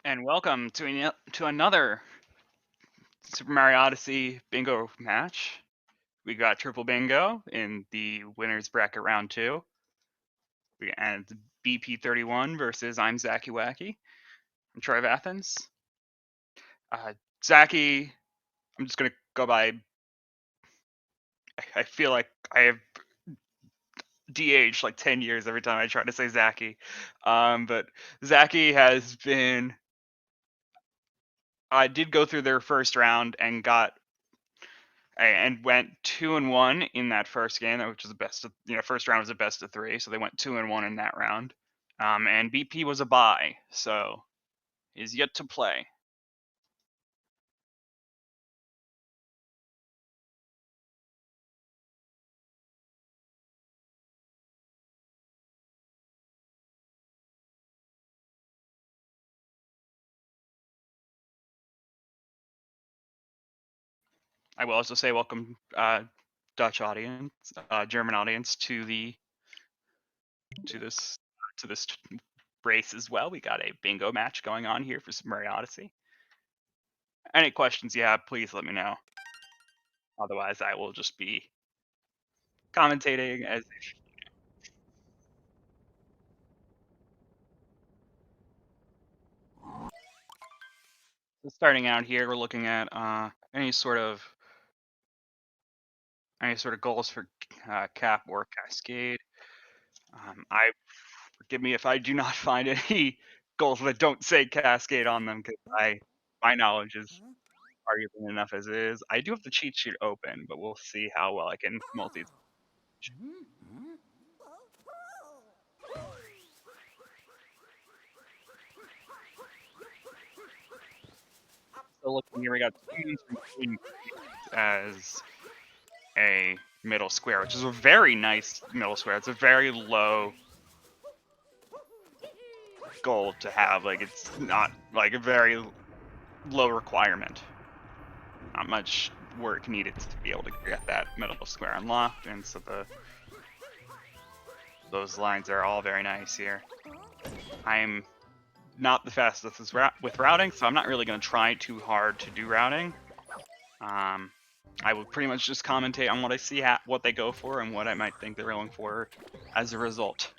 And welcome to another Super Mario Odyssey bingo match. We got triple bingo in the winners bracket round 2. And it's BP31 versus ImZachyWachy. I'm Troy of Athens. Zachy, I'm just gonna go by. I feel like I have de-aged like 10 years every time I try to say Zachy. But Zachy has been. I did go through their first round and went 2-1 in that first game, which was the best of, first round was a best of 3, so they went 2-1 in that round. And BP was a bye, so is yet to play. I will also say welcome, Dutch audience, German audience to this race as well. We got a bingo match going on here for Super Mario Odyssey. Any questions you have, please let me know. Otherwise, I will just be commentating as if. So starting out here, we're looking at any sort of goals for cap or cascade. I Forgive me if I do not find any goals that don't say cascade on them, because my knowledge is arguably enough as it is. I do have the cheat sheet open, but we'll see how well I can multi. So looking here, we got as a middle square, which is a very nice middle square. It's a very low goal to have. Like, it's not like a very low requirement. Not much work needed to be able to get that middle square unlocked, and so those lines are all very nice here. I'm not the fastest with routing, so I'm not really going to try too hard to do routing. I will pretty much just commentate on what I see, what they go for, and what I might think they're going for as a result.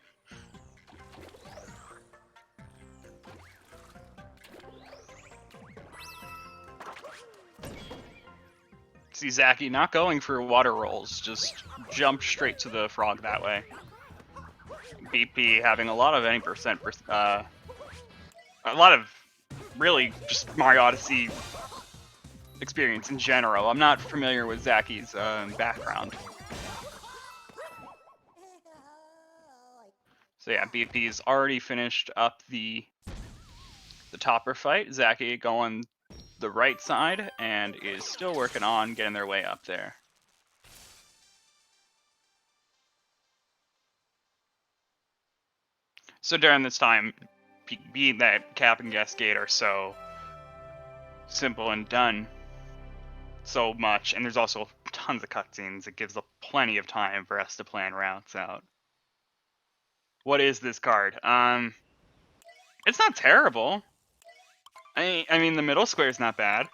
See Zachy not going for water rolls, just jump straight to the frog that way. BP having a lot of any percent, a lot of really just Mario Odyssey experience in general. I'm not familiar with Zachy's background. So yeah, BP's already finished up the topper fight. Zachy going the right side and is still working on getting their way up there. So during this time, being that cap and cascade are so simple and done so much, and there's also tons of cutscenes, it gives plenty of time for us to plan routes out. What is this card? It's not terrible. I mean, the middle square is not bad.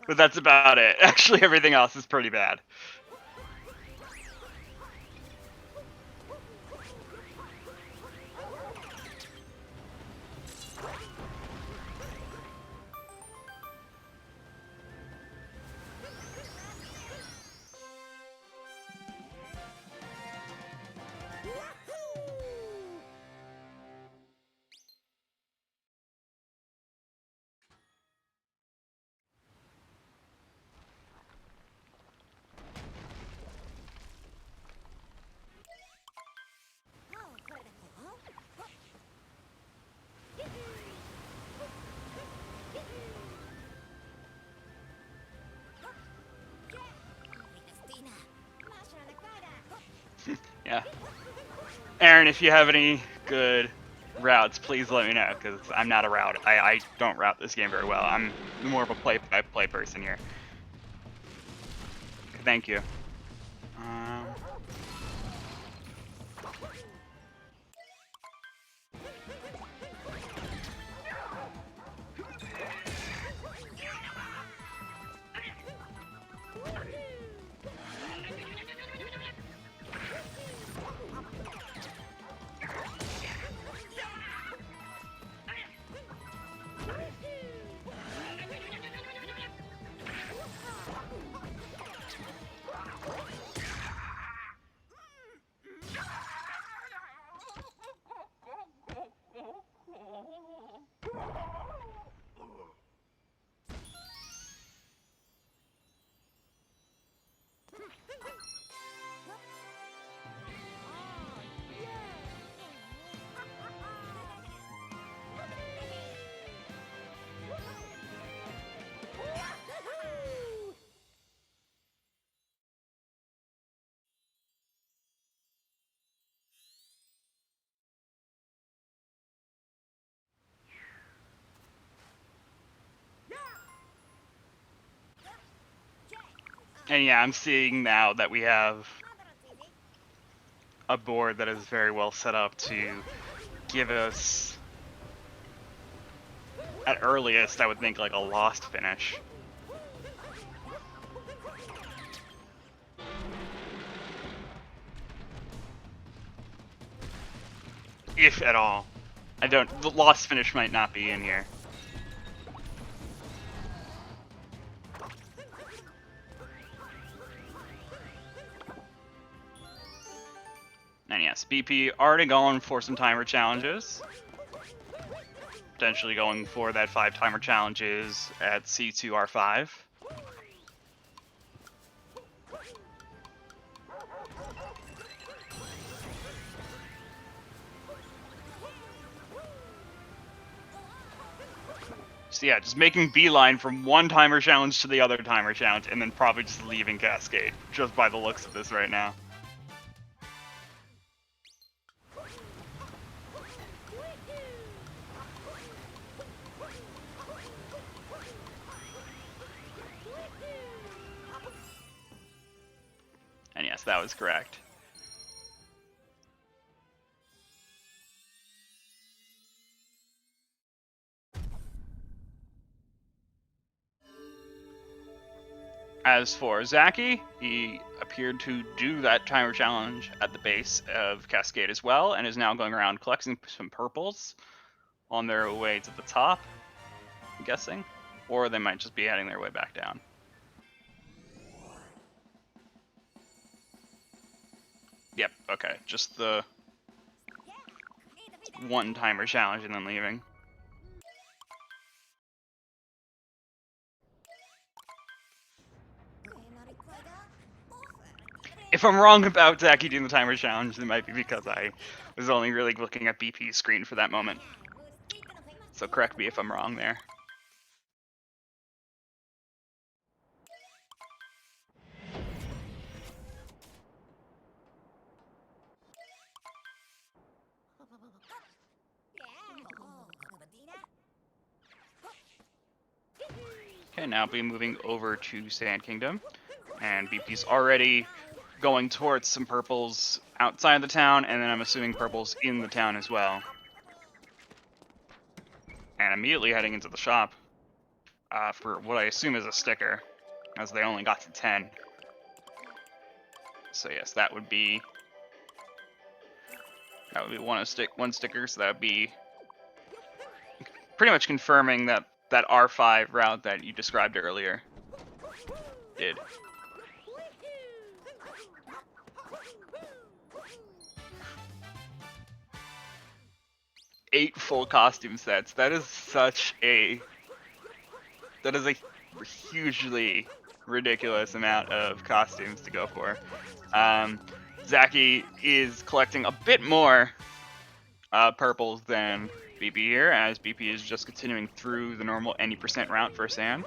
But that's about it. Actually, everything else is pretty bad. Yeah. Aaron, if you have any good routes, please let me know, because I'm not a route. I don't route this game very well. I'm more of a play-by-play person here. Thank you. And yeah, I'm seeing now that we have a board that is very well set up to give us, at earliest, I would think like a lost finish. If at all. The lost finish might not be in here. And yes, BP already going for some timer challenges. Potentially going for that 5 timer challenges at C2R5. So yeah, just making beeline from one timer challenge to the other timer challenge, and then probably just leaving Cascade, just by the looks of this right now. And yes, that was correct. As for Zachy, he appeared to do that timer challenge at the base of Cascade as well, and is now going around collecting some purples on their way to the top, I'm guessing. Or they might just be heading their way back down. Yep, okay, just the one timer challenge and then leaving. If I'm wrong about Zachy doing the timer challenge, it might be because I was only really looking at BP's screen for that moment. So correct me if I'm wrong there. Okay, now be moving over to Sand Kingdom. And BP's already going towards some purples outside the town, and then I'm assuming purples in the town as well. And immediately heading into the shop for what I assume is a sticker, as they only got to 10. So yes, that would be one sticker, so that would be pretty much confirming that R5 route that you described earlier did. Eight full costume sets. That is a hugely ridiculous amount of costumes to go for. Zachy is collecting a bit more purples than BP here, as BP is just continuing through the normal any % route for sand.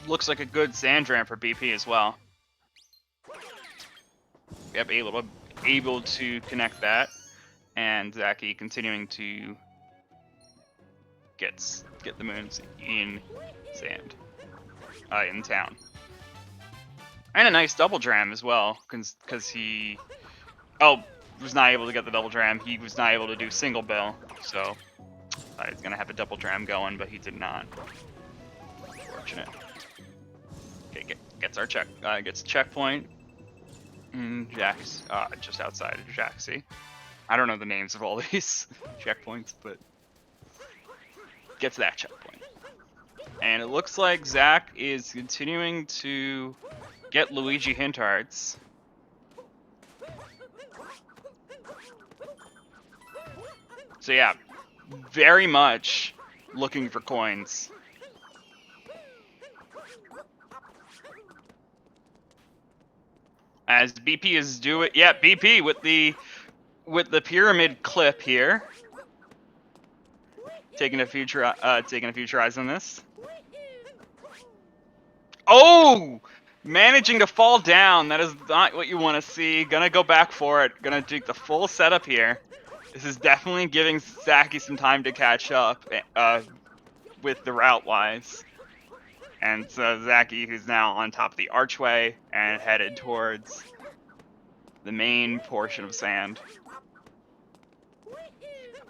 Looks like a good sand ramp for BP as well. Yep, able to connect that, and Zachy continuing to get the moons in sand, in town. And a nice double dram as well, because he was not able to get the double dram. He was not able to do single bill, so he's gonna have a double dram going, but he did not. Fortunate. Okay, gets a checkpoint. Jax, just outside of Jaxie. I don't know the names of all these checkpoints, but gets that checkpoint. And it looks like Zach is continuing to get Luigi hint hearts. So yeah, very much looking for coins. As BP is doing, yeah, BP with the pyramid clip here, taking a few tries on this. Oh, managing to fall down. That is not what you want to see. Gonna go back for it. Gonna do the full setup here. This is definitely giving Zachy some time to catch up with the route wise. And so Zachy, who's now on top of the archway and headed towards the main portion of sand.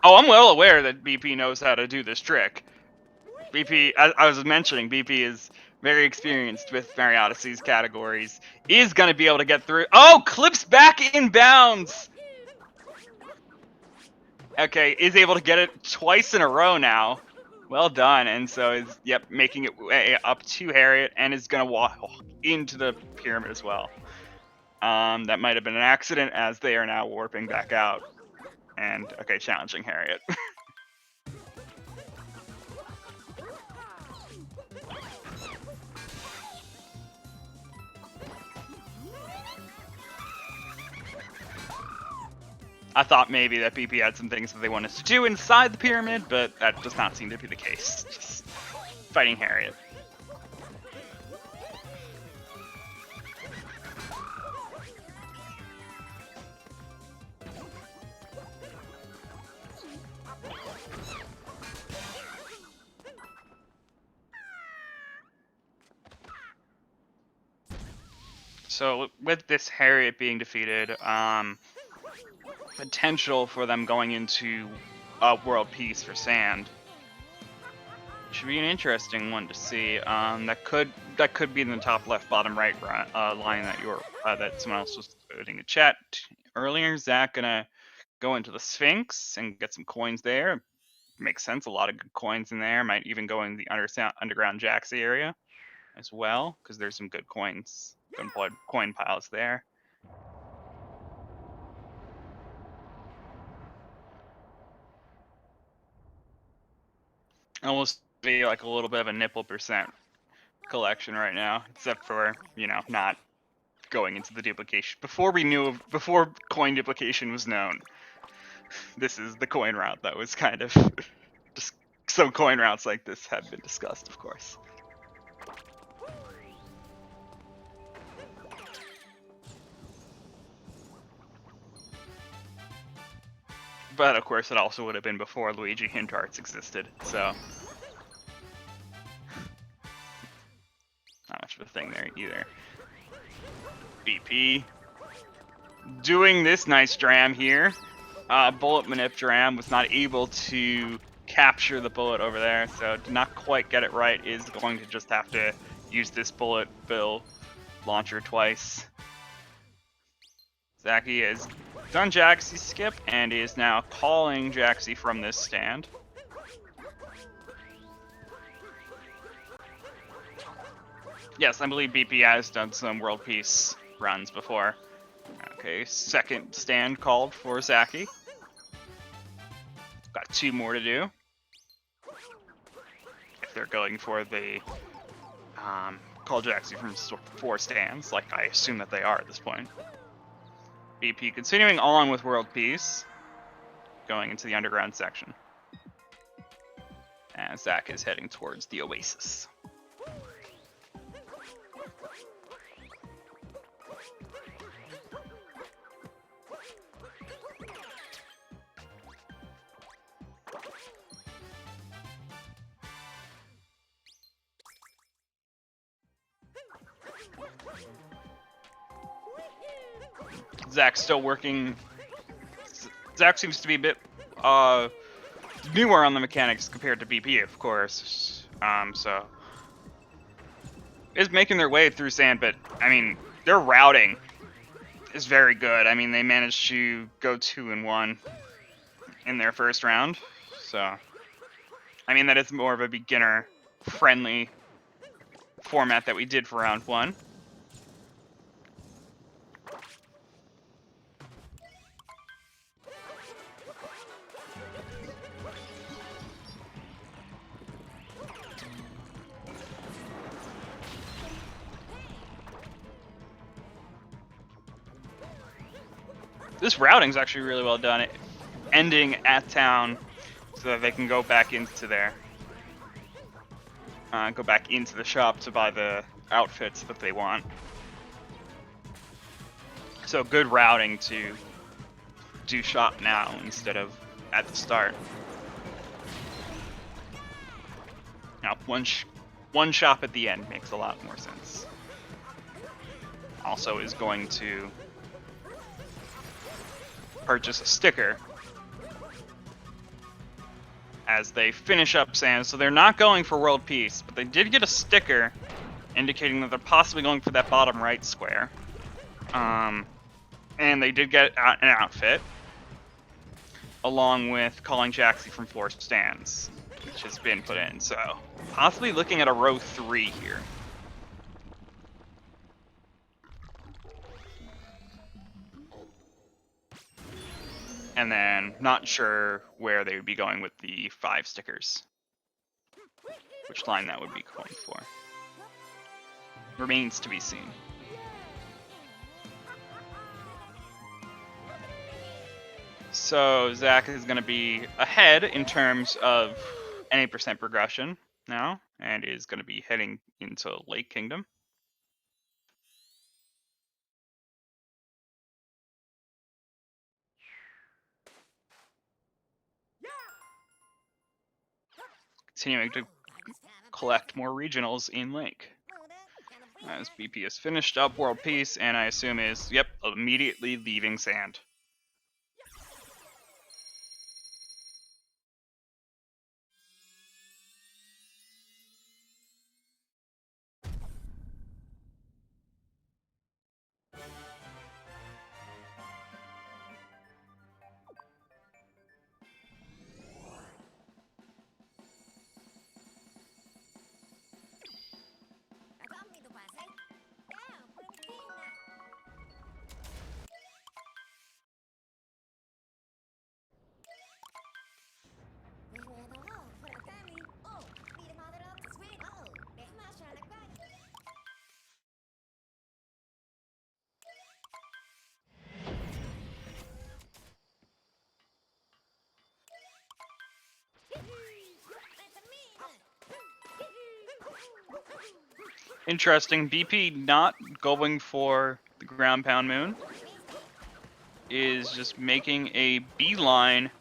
Oh, I'm well aware that BP knows how to do this trick. BP, as I was mentioning, BP is very experienced with Mario Odyssey's categories. Is going to be able to get through. Oh, clips back in bounds! Okay, is able to get it twice in a row now. Well done, and so is, yep, making it way up to Harriet, and is going to walk into the pyramid as well. That might have been an accident, as they are now warping back out. And, okay, challenging Harriet. I thought maybe that BP had some things that they wanted to do inside the pyramid, but that does not seem to be the case. Just fighting Harriet. So with this Harriet being defeated, potential for them going into world peace for sand should be an interesting one to see. That could be in the top left, bottom right line that someone else was putting in chat earlier. Zach gonna go into the Sphinx and get some coins there. Makes sense. A lot of good coins in there. Might even go in the underground Jaxie area as well, because there's some good coins, good coin piles there. Almost be like a little bit of a nipple percent collection right now, except for, you know, not going into the duplication. Before coin duplication was known, this is the coin route that was kind of just some coin routes like this have been discussed, of course. But of course, it also would have been before Luigi Hint Arts existed, so not much of a thing there either. BP doing this nice dram here. Bullet Manip dram was not able to capture the bullet over there, so did not quite get it right. Is going to just have to use this bullet bill launcher twice. Zachy has done Jaxie's skip and is now calling Jaxie from this stand. Yes, I believe BP has done some world peace runs before. Okay, second stand called for Zachy. Got 2 more to do. If they're going for the call Jaxie from 4 stands, like I assume that they are at this point. BP continuing on with world peace, going into the underground section. And Zach is heading towards the Oasis. Zach's still working. Zach seems to be a bit newer on the mechanics compared to BP, of course. So is making their way through sand, but I mean, their routing is very good. I mean, they managed to go 2-1 in their first round. So, I mean, that is more of a beginner-friendly format that we did for round 1. This routing's actually really well done. Ending at town so that they can go back into there. Go back into the shop to buy the outfits that they want. So good routing to do shop now instead of at the start. Now, one shop at the end makes a lot more sense. Also is going to purchase a sticker as they finish up Sans. So they're not going for world peace, but they did get a sticker indicating that they're possibly going for that bottom right square. And they did get an outfit, along with calling Jaxie from floor stands, which has been put in. So possibly looking at a row 3 here. And then not sure where they would be going with the 5 stickers. Which line that would be going for. Remains to be seen. So Zach is going to be ahead in terms of any percent progression now, and is going to be heading into Lake Kingdom. Continuing to collect more regionals in Lake. As BP has finished up World Peace, and I assume is, yep, immediately leaving Sand. Interesting, BP not going for the ground pound moon, is just making a beeline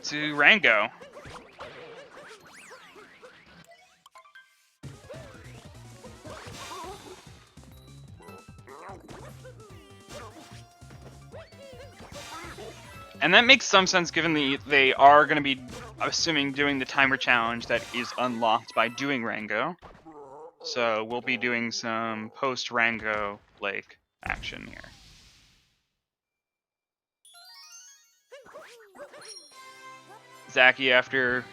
to Rango. And that makes some sense given they are going to be, assuming, doing the timer challenge that is unlocked by doing Rango. So we'll be doing some post-Rango Lake action here. Zachy, after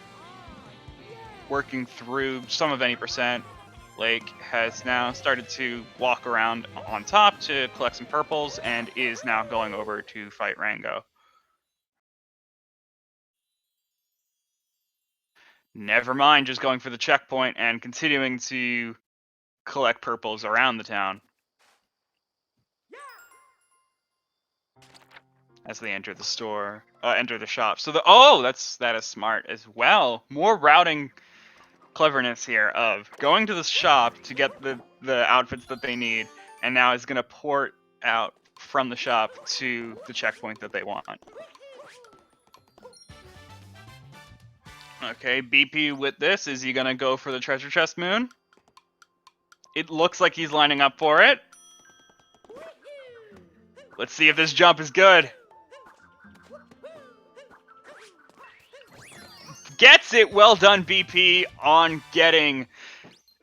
working through some of any percent, Lake has now started to walk around on top to collect some purples and is now going over to fight Rango. Never mind just going for the checkpoint and continuing to collect purples around the town as they enter the store, enter the shop. So that is smart as well. More routing cleverness here of going to the shop to get the outfits that they need, and now is going to port out from the shop to the checkpoint that they want. Okay, BP with this, is he going to go for the treasure chest moon? It looks like he's lining up for it. Let's see if this jump is good. Gets it! Well done, BP, on getting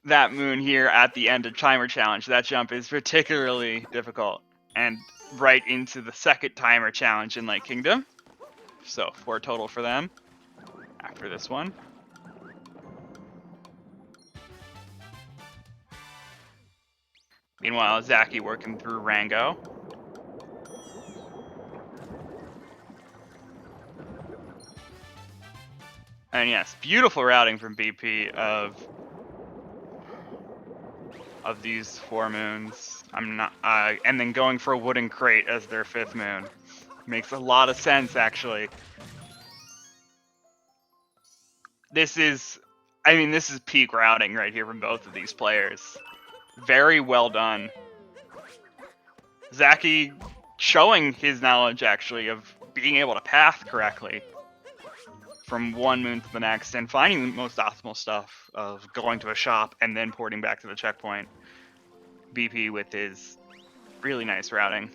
that moon here at the end of timer challenge. That jump is particularly difficult. And right into the second timer challenge in Lake Kingdom. So 4 total for them after this one. Meanwhile, Zachy working through Rango. And yes, beautiful routing from BP of these 4 moons. I'm not, and then going for a wooden crate as their 5th moon. Makes a lot of sense, actually. This is, I mean, this is peak routing right here from both of these players. Very well done. Zachy showing his knowledge, actually, of being able to path correctly from one moon to the next and finding the most optimal stuff of going to a shop and then porting back to the checkpoint. BP with his really nice routing.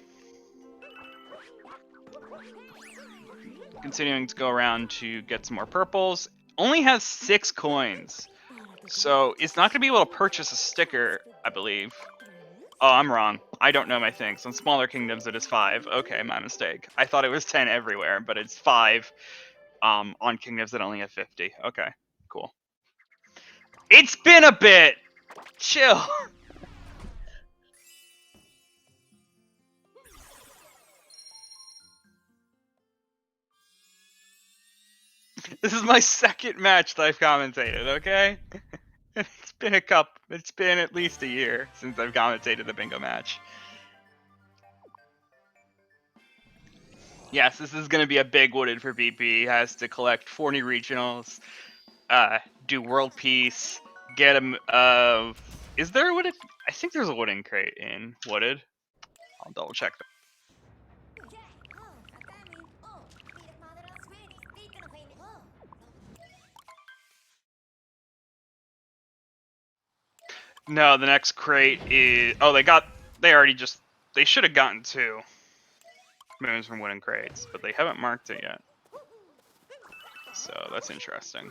Continuing to go around to get some more purples. Only has 6 coins. So it's not going to be able to purchase a sticker, I believe. Oh, I'm wrong. I don't know my things. On smaller kingdoms, it is 5. Okay, my mistake. I thought it was 10 everywhere, but it's 5 on kingdoms that only have 50. Okay, cool. It's been a bit! Chill! This is my 2nd match that I've commentated, okay? It's been at least a year since I've commentated a bingo match. Yes, this is going to be a big wooded for BP. He has to collect 40 regionals, do world peace, get him, is there a wooded? I think there's a wooden crate in wooded. I'll double check that. No, the next crate is, oh, they should have gotten 2 moons from wooden crates, but they haven't marked it yet. So that's interesting.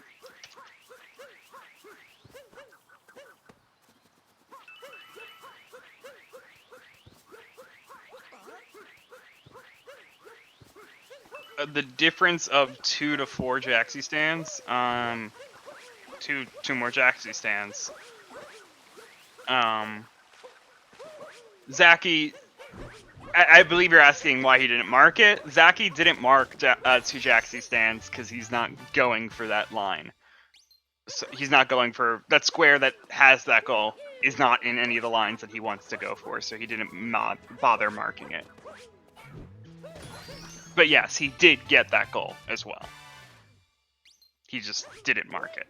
The difference of 2 to 4 Jaxi stands, 2 more Jaxi stands. Zachy, I believe you're asking why he didn't mark it. Zachy didn't mark 2 Jaxi stands because he's not going for that line. So he's not going for that square that has that goal is not in any of the lines that he wants to go for, so he didn't bother marking it. But yes, he did get that goal as well. He just didn't mark it.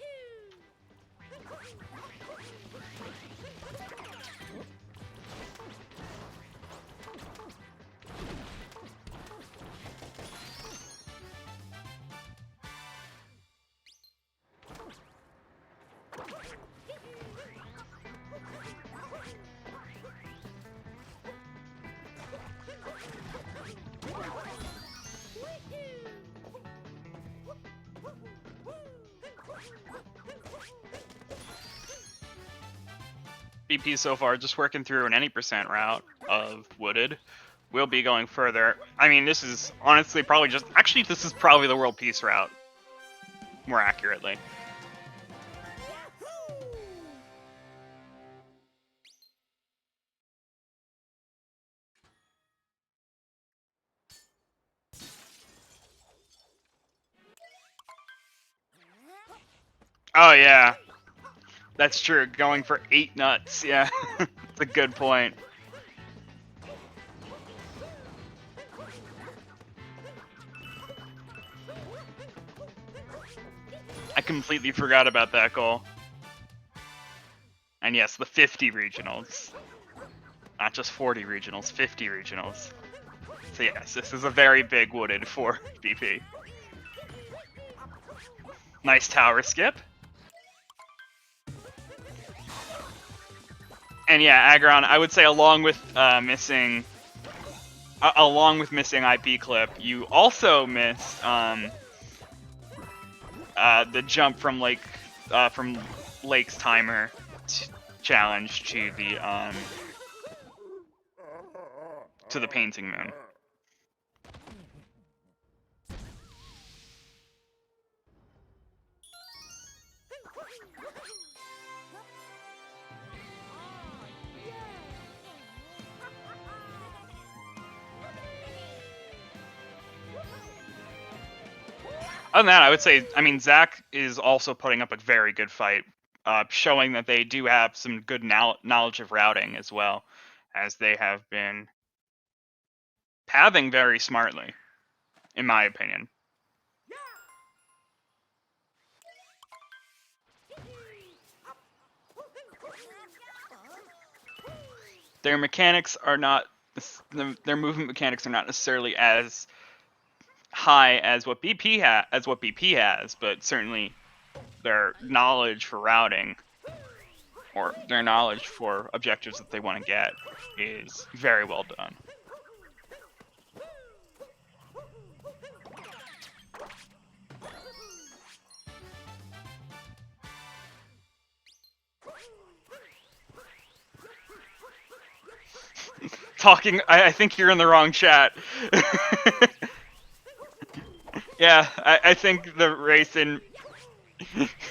BP so far just working through an any percent route of wooded. We'll be going further. I mean, this is honestly probably just... Actually, this is probably the world peace route, more accurately. Oh, yeah. That's true. Going for 8 nuts. Yeah, that's a good point. I completely forgot about that goal. And yes, the 50 regionals. Not just 40 regionals, 50 regionals. So yes, this is a very big wooded for BP. Nice tower skip. And yeah, Aggron, I would say along with missing IP clip, you also missed the jump from Lake's timer challenge to the painting moon. Other than that, I would say, I mean, Zach is also putting up a very good fight, showing that they do have some good knowledge of routing as well. as they have been pathing very smartly, in my opinion. Their mechanics are not, their movement mechanics are not necessarily as high as what BP has, but certainly their knowledge for routing, or their knowledge for objectives that they want to get, is very well done. Talking, I think you're in the wrong chat. Yeah, I think the race in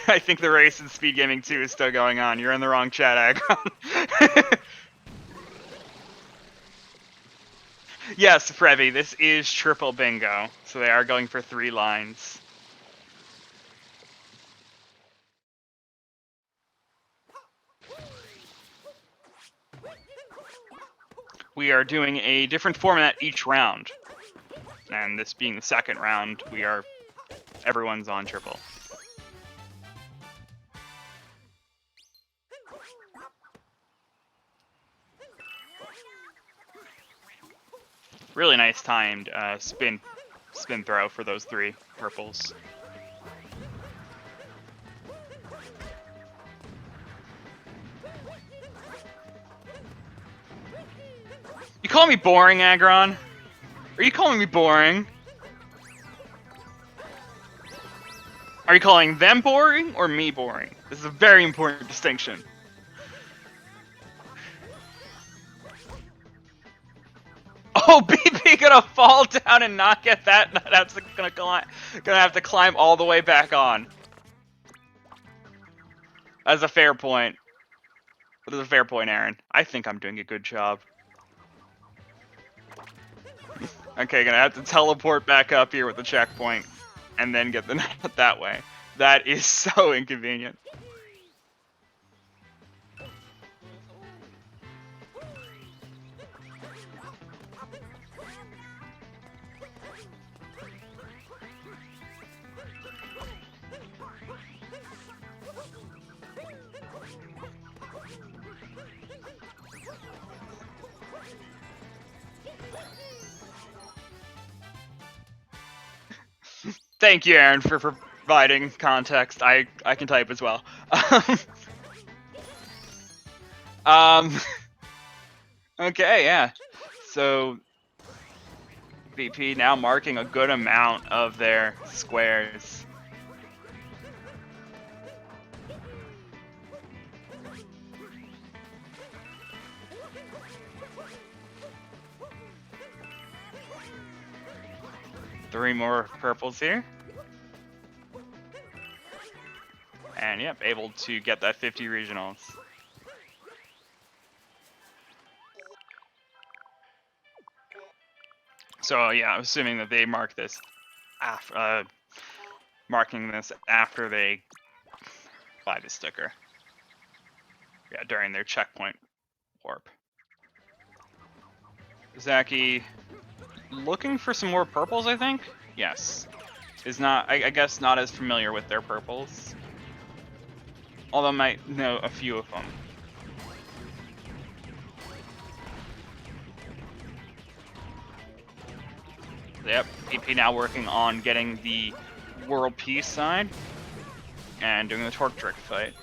I think the race in SpeedGaming 2 is still going on. You're in the wrong chat, Agron. Yes, Frevi, this is triple bingo, so they are going for 3 lines. We are doing a different format each round, and this being the second round, everyone's on triple. Really nice timed spin throw for those 3 purples. You call me boring, Agron? Are you calling me boring? Are you calling them boring or me boring? This is a very important distinction. Oh, BP gonna fall down and not get that. That's gonna have to climb all the way back on. That's a fair point. That is a fair point, Aaron. I think I'm doing a good job. Okay, gonna have to teleport back up here with the checkpoint, and then get the nut that way. That is so inconvenient. Thank you, Aaron, for providing context. I can type as well. Okay, yeah. So BP now marking a good amount of their squares. Three more purples here. And yep, able to get that 50 regionals. So yeah, I'm assuming that they mark this marking this after they buy the sticker. Yeah, during their checkpoint warp. Zachy looking for some more purples, I think? Yes. Is not, I guess, not as familiar with their purples. Although might know a few of them. Yep, BP now working on getting the world peace side and doing the torque trick fight.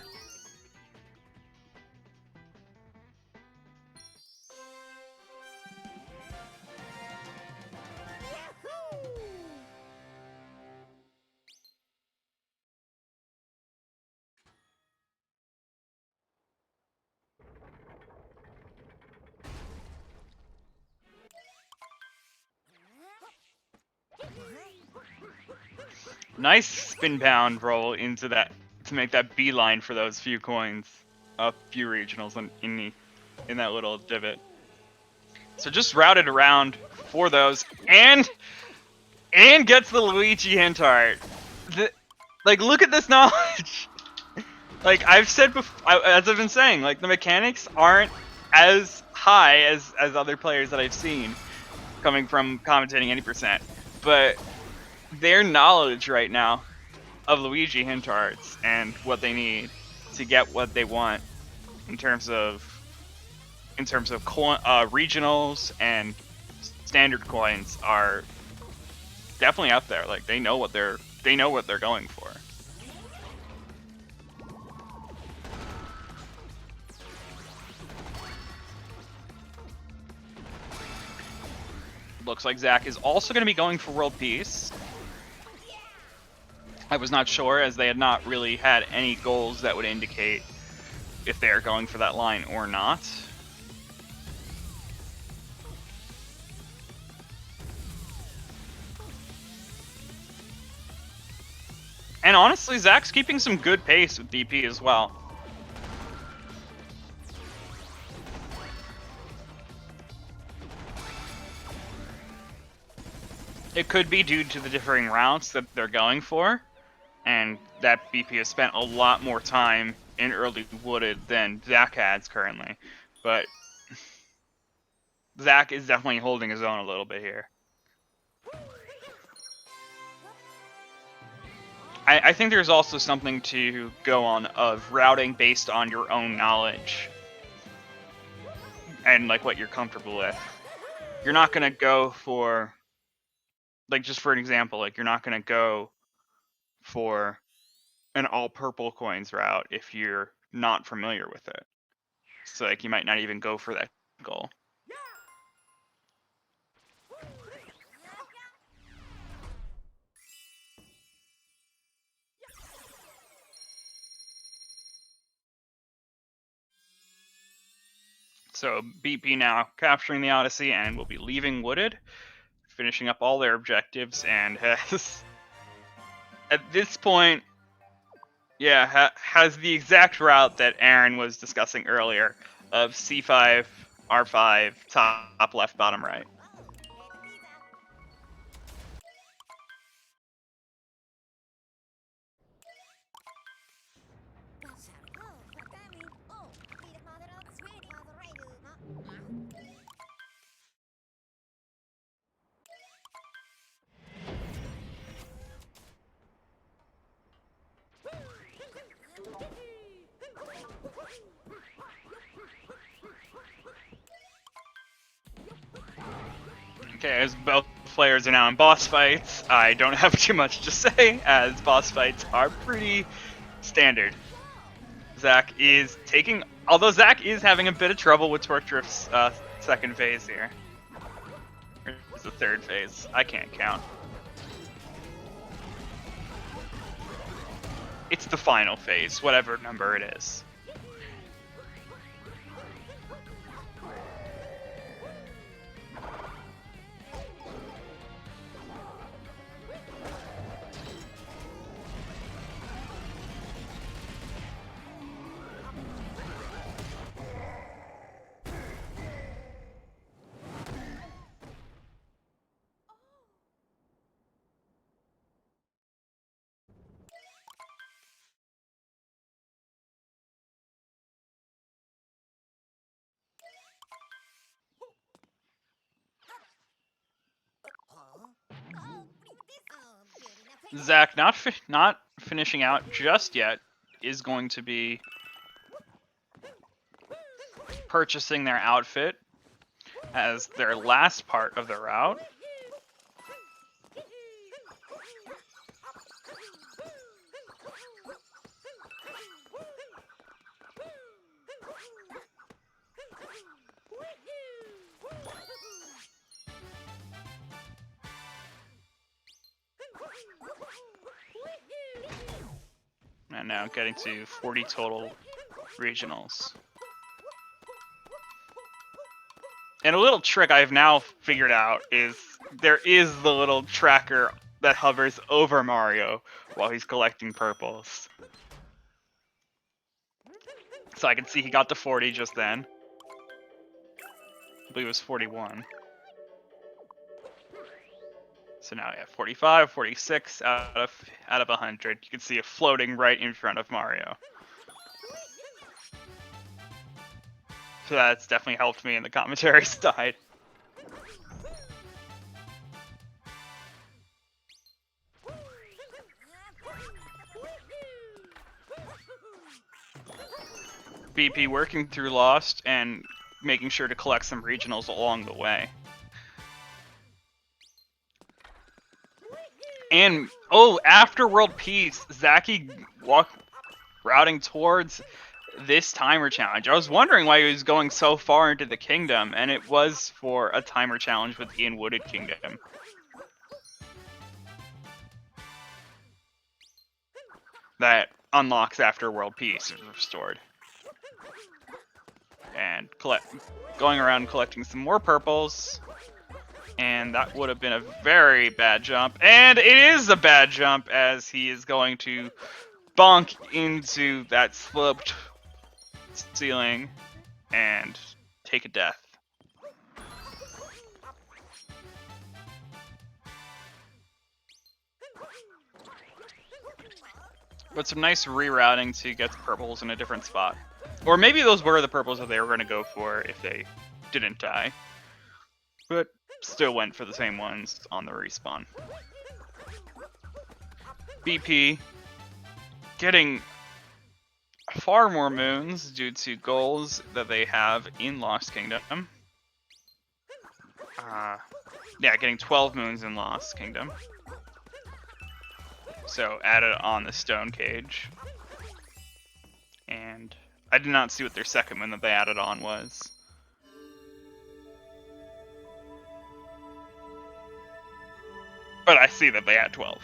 Nice spin bound roll into that to make that beeline for those few coins, a few regionals in that little divot. So just routed around for those, and gets the Luigi hint art. Like, look at this knowledge. Like I've said before, as I've been saying, like the mechanics aren't as high as other players that I've seen, coming from commentating any %. But their knowledge right now of Luigi hint arts and what they need to get what they want in terms of regionals and standard coins are definitely up there. Like they know what they're going for. Looks like Zach is also going to be going for world peace. I was not sure, as they had not really had any goals that would indicate if they are going for that line or not. And honestly, Zach's keeping some good pace with DP as well. It could be due to the differing routes that they're going for, and that BP has spent a lot more time in early wooded than Zach has currently. But Zach is definitely holding his own a little bit here. I think there's also something to go on of routing based on your own knowledge and like what you're comfortable with. You're not gonna go for, like, just for an example, like you're not gonna go for an all purple coins route if you're not familiar with it. So like you might not even go for that goal. So BP now capturing the Odyssey and will be leaving wooded, finishing up all their objectives, and has at this point, yeah, has the exact route that Aaron was discussing earlier of C5, R5, top left, bottom right. Okay, as both players are now in boss fights, I don't have too much to say, as boss fights are pretty standard. Zach is taking, although Zach is having a bit of trouble with Torque Drift's second phase here. Or is the third phase? I can't count. It's the final phase, whatever number it is. Zach not finishing out just yet is going to be purchasing their outfit as their last part of the route. And now getting to 40 total regionals. And a little trick I've now figured out is there is the little tracker that hovers over Mario while he's collecting purples. So I can see he got to 40 just then. I believe it was 41. So now, yeah, 45, 46 out of 100. You can see it floating right in front of Mario. So that's definitely helped me in the commentary side. BP working through Lost and making sure to collect some regionals along the way. And, oh, after World Peace, Zachy routing towards this timer challenge. I was wondering why he was going so far into the kingdom, and it was for a timer challenge with the Wooded Kingdom. That unlocks after World Peace is restored. And going around collecting some more purples. And that would have been a very bad jump. And it is a bad jump, as he is going to bonk into that sloped ceiling and take a death. But some nice rerouting to get the purples in a different spot. Or maybe those were the purples that they were going to go for if they didn't die. But still went for the same ones on the respawn. BP getting far more moons due to goals that they have in Lost Kingdom. Yeah, getting 12 moons in Lost Kingdom. So added on the stone cage. And I did not see what their second moon that they added on was. But I see that they had 12.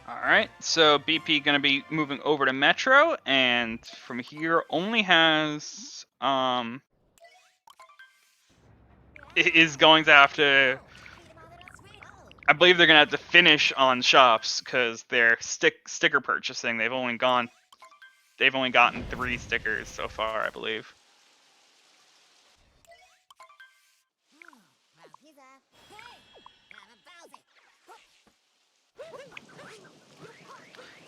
Alright, so BP gonna be moving over to Metro, and from here only has is going to have to, I believe they're gonna have to finish on shops because they're sticker purchasing. They've only gotten 3 stickers so far, I believe.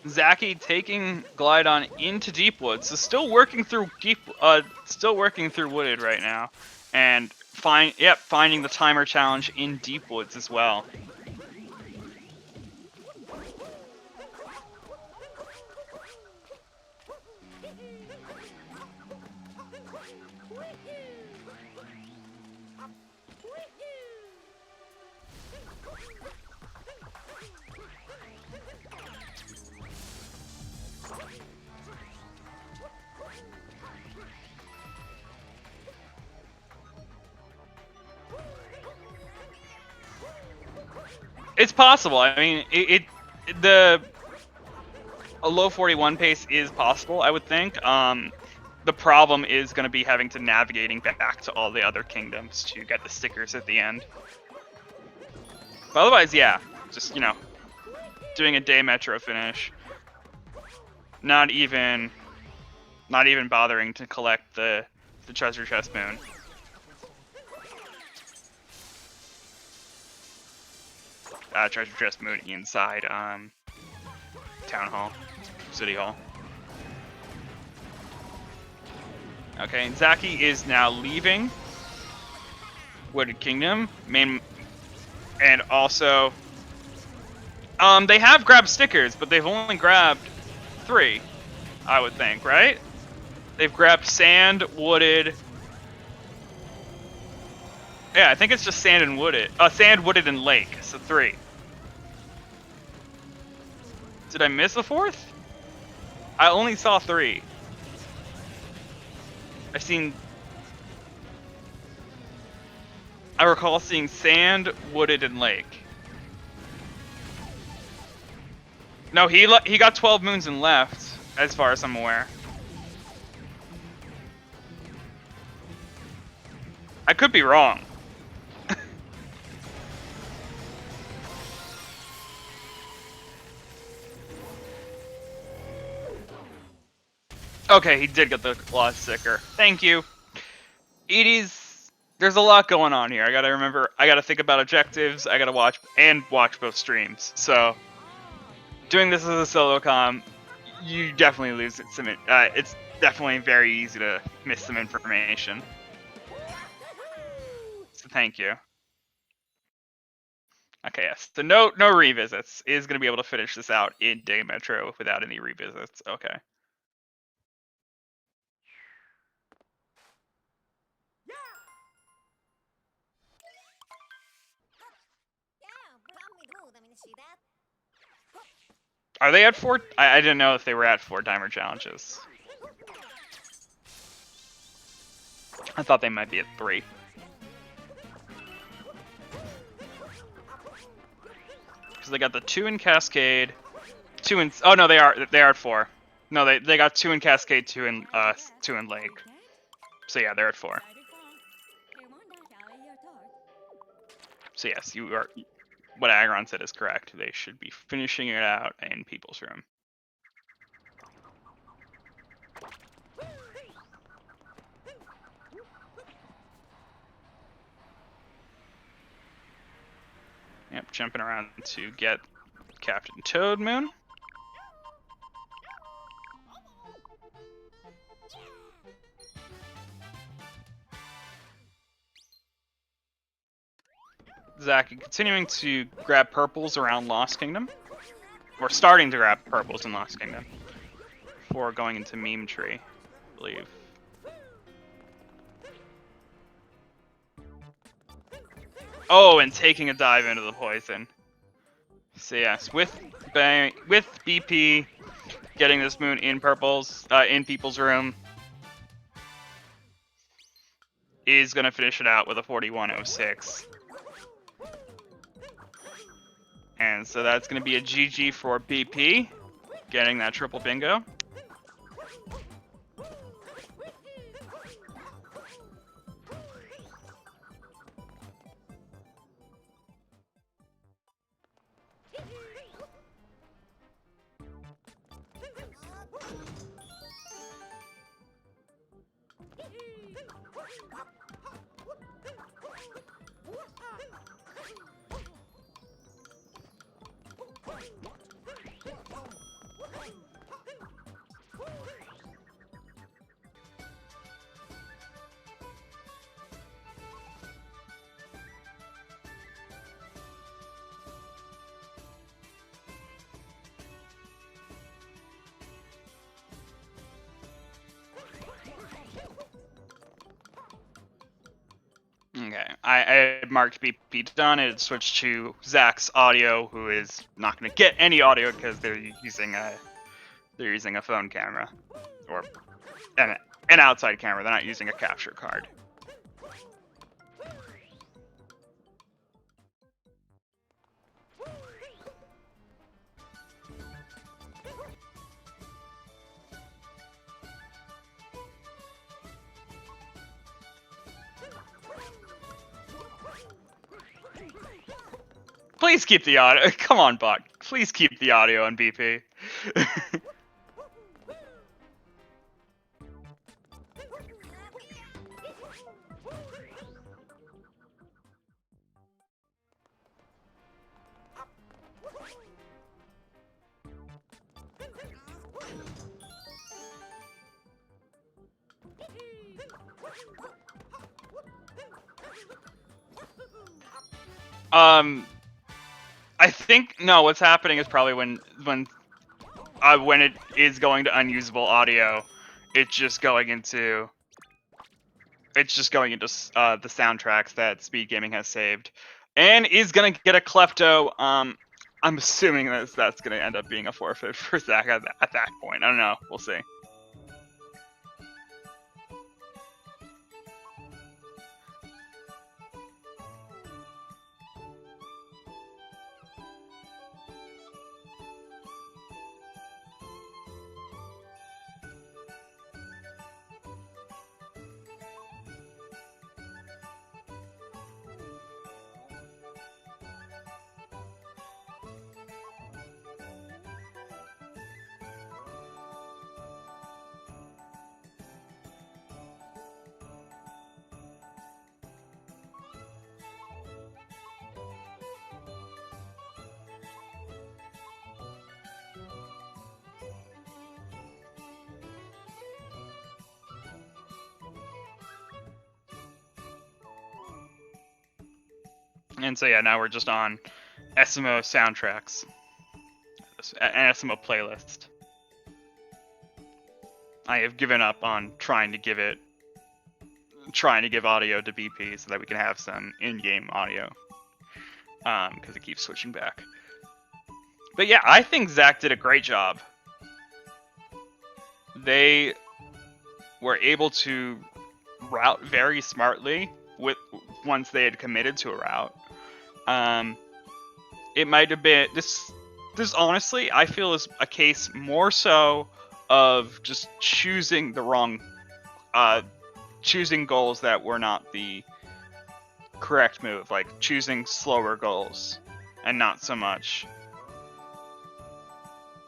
Zachy taking Glydon into Deepwood, so still working through Wooded right now, and finding the timer challenge in Deepwoods as well. It's possible. I mean, a low 41 pace is possible, I would think. The problem is going to be having to navigating back to all the other kingdoms to get the stickers at the end. But otherwise, yeah, just, you know, doing a day Metro finish. Not even bothering to collect the treasure chest moon. Treasure chest moon inside Town Hall, City Hall. Okay, Zachy is now leaving Wooded Kingdom, and also they have grabbed stickers, but they've only grabbed 3, I would think, right? They've grabbed Sand, Wooded. Yeah, I think it's just Sand and Wooded. Sand, Wooded, and Lake, so 3. Did I miss a 4th? I only saw 3. I recall seeing Sand, Wooded, and Lake. No, he got 12 moons and left, as far as I'm aware. I could be wrong. Okay, he did get the Lost sticker. Thank you. There's a lot going on here. I gotta think about objectives. I gotta watch both streams. So, doing this as a solo com, you definitely lose some. It's definitely very easy to miss some information. So thank you. Okay, yes. So no revisits. Is gonna be able to finish this out in Day Metro without any revisits. Okay. Are they at 4? I didn't know if they were at 4 timer challenges. I thought they might be at 3. Because they got the 2 in Cascade, 2 in... Oh, no, they are at 4. No, they got 2 in Cascade, 2 in Lake. So yeah, they're at 4. So yes, you are... What Agron said is correct. They should be finishing it out in People's Room. Yep, jumping around to get Captain Toadmoon. Zach continuing to grab purples around Lost Kingdom. Or starting to grab purples in Lost Kingdom. Before going into Meme Tree, I believe. Oh, and taking a dive into the poison. So yes, with BP getting this moon in purples, in People's Room, is gonna finish it out with a 41.06. And so that's gonna be a GG for BP, getting that triple bingo. Okay, I marked BP done. It switched to Zach's audio, who is not going to get any audio because they're using a phone camera or an outside camera. They're not using a capture card. Please keep the audio. Come on, bot. Please keep the audio on BP. I think no. What's happening is probably when it is going to unusable audio, it's just going into the soundtracks that SpeedGaming has saved, and is gonna get a klepto. I'm assuming that's gonna end up being a forfeit for Zach at that point. I don't know. We'll see. And so yeah, now we're just on SMO soundtracks, an SMO playlist. I have given up on trying to give audio to BP so that we can have some in-game audio, because it keeps switching back. But yeah, I think Zach did a great job. They were able to route very smartly once they had committed to a route. It might have been this honestly, I feel, is a case more so of just choosing the wrong, choosing goals that were not the correct move, like choosing slower goals and not so much.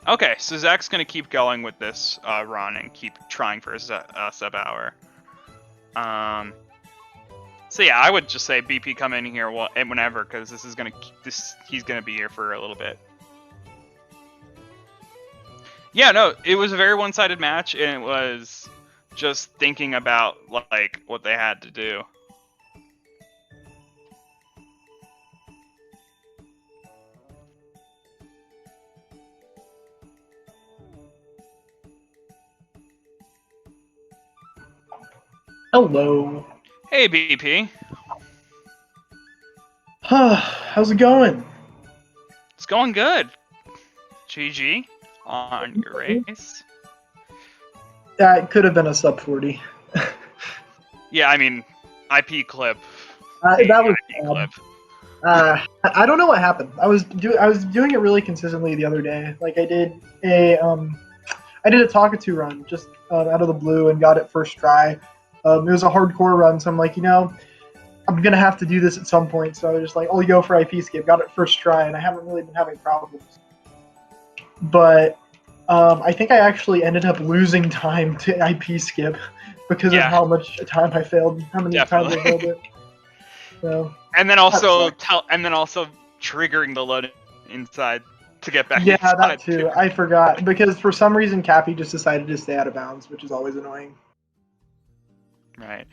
Okay, so Zach's gonna keep going with this run and keep trying for a sub hour. So yeah, I would just say BP come in here whenever, because he's gonna be here for a little bit. Yeah, no, it was a very one-sided match, and it was just thinking about like what they had to do. Hello. Hey, BP. How's it going? It's going good. GG on your race. It could have been a sub 40. Yeah, I mean, IP clip. That was IP clip. I don't know what happened. I was doing it really consistently the other day. Like I did a Talkatoo run just out of the blue and got it first try. It was a hardcore run, so I'm like, I'm gonna have to do this at some point. So I was just like, I'll go for IP skip. Got it first try, and I haven't really been having problems. But I think I actually ended up losing time to IP skip because of how much time I failed, how many times I failed it. So, and then also triggering the load inside to get back. Yeah, that too. I forgot because for some reason Cappy just decided to stay out of bounds, which is always annoying. Right.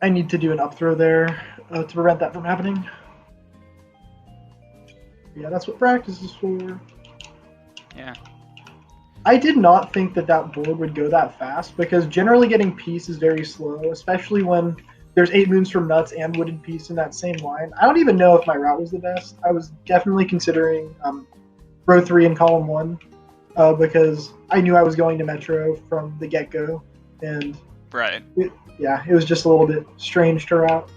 I need to do an up throw there to prevent that from happening. Yeah, that's what practice is for. Yeah. I did not think that board would go that fast because generally getting Peace is very slow, especially when there's 8 Moons from Nuts and Wooded Peace in that same line. I don't even know if my route was the best. I was definitely considering row 3 and column 1 because I knew I was going to Metro from the get-go, and right. It was just a little bit strange to route.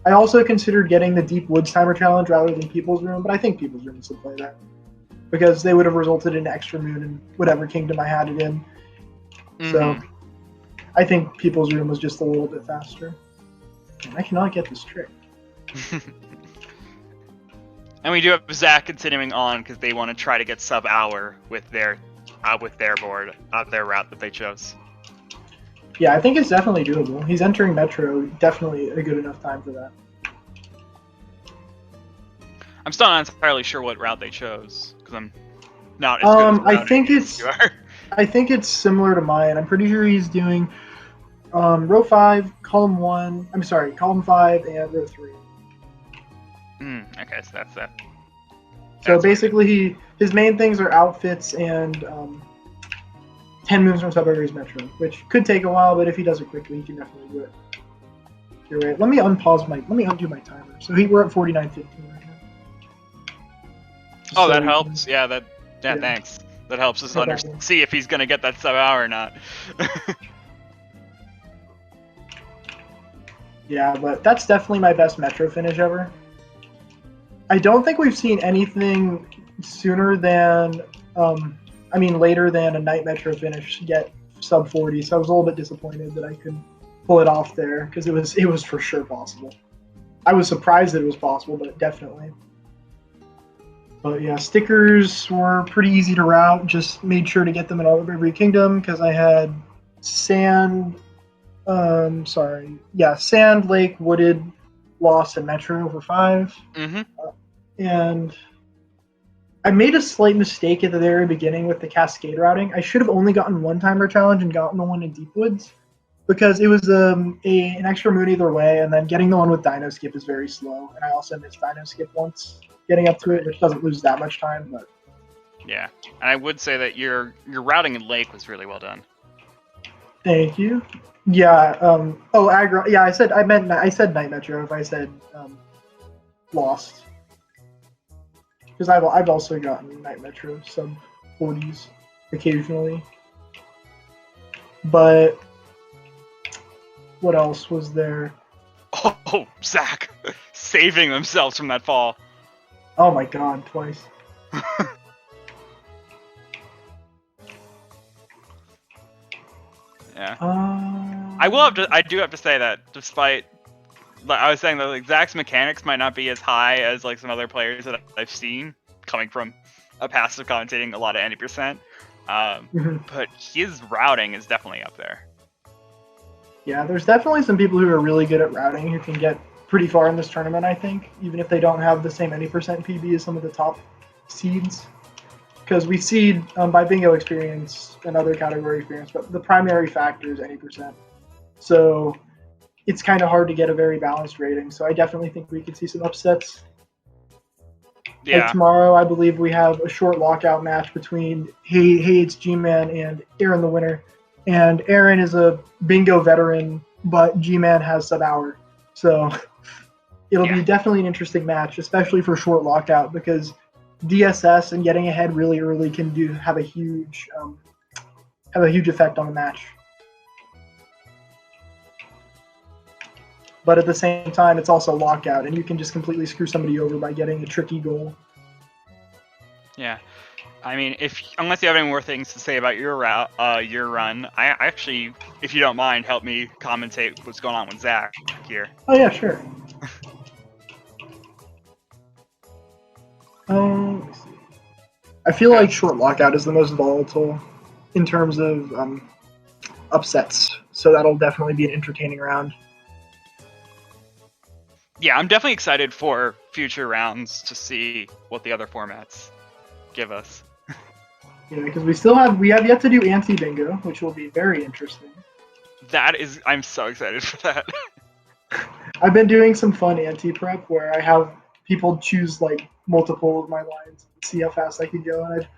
I also considered getting the Deep Woods Timer Challenge rather than People's Room, but I think People's Room should play that because they would have resulted in extra moon in whatever kingdom I had it in. Mm-hmm. So I think People's Room was just a little bit faster. And I cannot get this trick. And we do have Zach continuing on because they want to try to get sub hour with their board, their route that they chose. Yeah, I think it's definitely doable. He's entering Metro, definitely a good enough time for that. I'm still not entirely sure what route they chose because I'm not as good as I think it's similar to mine. I'm pretty sure he's doing row 5, column 1. I'm sorry, column 5 and row 3. Okay, so that's that. So basically, his main things are outfits and 10 moves from Suburbs Metro, which could take a while, but if he does it quickly, he can definitely do it. You're right. Let me undo my timer. So we're at 49:15 right now. Oh, that helps. Yeah, thanks. That helps us see if he's gonna get that sub hour or not. Yeah, but that's definitely my best Metro finish ever. I don't think we've seen anything sooner than later than a Night Metro finish get sub 40, so I was a little bit disappointed that I couldn't pull it off there, because it was for sure possible. I was surprised that it was possible, but definitely. But yeah, stickers were pretty easy to route, just made sure to get them in all of every kingdom, because I had Sand, Lake, Wooded, Lost, and Metro for 5. Mm-hmm. And I made a slight mistake at the very beginning with the Cascade routing. I should have only gotten one timer challenge and gotten the one in Deep Woods, because it was an extra moon either way, and then getting the one with Dino Skip is very slow. And I also missed Dino Skip once getting up to it, which doesn't lose that much time, but. Yeah, and I would say that your routing in Lake was really well done. Thank you. Yeah. Oh, aggro. Yeah, I said Night Metro. If I said Lost, because I've also gotten Night Metro sub 40s occasionally. But what else was there? Oh, Zach, saving themselves from that fall. Oh my God, twice. Yeah. I do have to say that despite, like, I was saying that like Zach's mechanics might not be as high as like some other players that I've seen coming from a passive commentating a lot of 90%. But his routing is definitely up there. Yeah, there's definitely some people who are really good at routing who can get pretty far in this tournament, I think, even if they don't have the same 90% PB as some of the top seeds. Because we seed by bingo experience and other category experience, but the primary factor is 80%. So it's kind of hard to get a very balanced rating. So I definitely think we could see some upsets. Yeah. Like tomorrow, I believe we have a short lockout match between Hey It's G-Man and Aaron the winner. And Aaron is a bingo veteran, but G-Man has sub-hour. So it'll be definitely an interesting match, especially for short lockout, because DSS and getting ahead really early can have a huge effect on the match. But at the same time, it's also lockout, and you can just completely screw somebody over by getting a tricky goal. Yeah, I mean, unless you have any more things to say about your run, I actually, if you don't mind, help me commentate what's going on with Zach here. Oh yeah, sure. Let me see. I feel like short lockout is the most volatile in terms of upsets, so that'll definitely be an entertaining round. Yeah, I'm definitely excited for future rounds to see what the other formats give us. Yeah, because we have yet to do anti-bingo, which will be very interesting. I'm so excited for that. I've been doing some fun anti-prep where I have people choose like multiple of my lines and see how fast I can go, and I've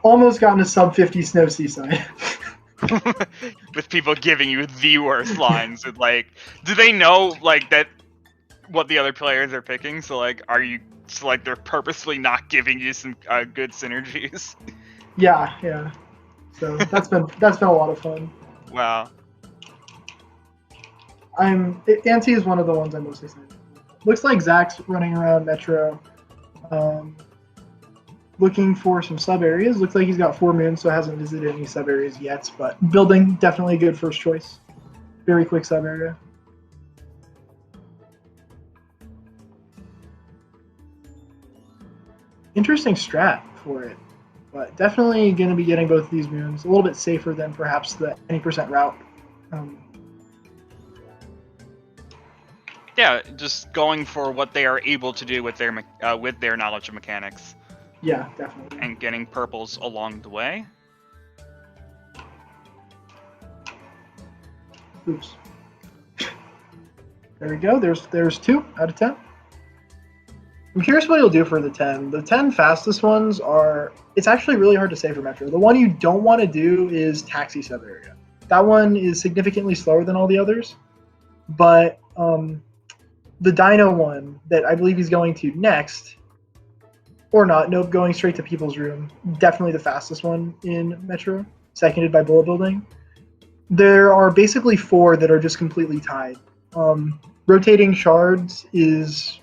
almost gotten a sub 50 Snow Seaside. With people giving you the worst lines, and like, do they know like that what the other players are picking? So like, they're purposely not giving you some good synergies? Yeah. So that's been a lot of fun. Wow. Anti is one of the ones I'm most excited for. Looks like Zach's running around Metro, looking for some sub areas. Looks like he's got 4 moons, so hasn't visited any sub areas yet. But building, definitely a good first choice. Very quick sub area. Interesting strat for it, but definitely going to be getting both of these moons. A little bit safer than perhaps the 20% route. Yeah, just going for what they are able to do with their knowledge of mechanics. Yeah, definitely. And getting purples along the way. Oops. There we go. There's 2 out of 10. I'm curious what he'll do for the 10. The 10 fastest ones it's actually really hard to say for Metro. The one you don't want to do is Taxi Sub Area. That one is significantly slower than all the others. But the Dino one that I believe he's going to next, or not, nope, going straight to People's Room, definitely the fastest one in Metro, seconded by Bullet Building. There are basically 4 that are just completely tied. Rotating shards is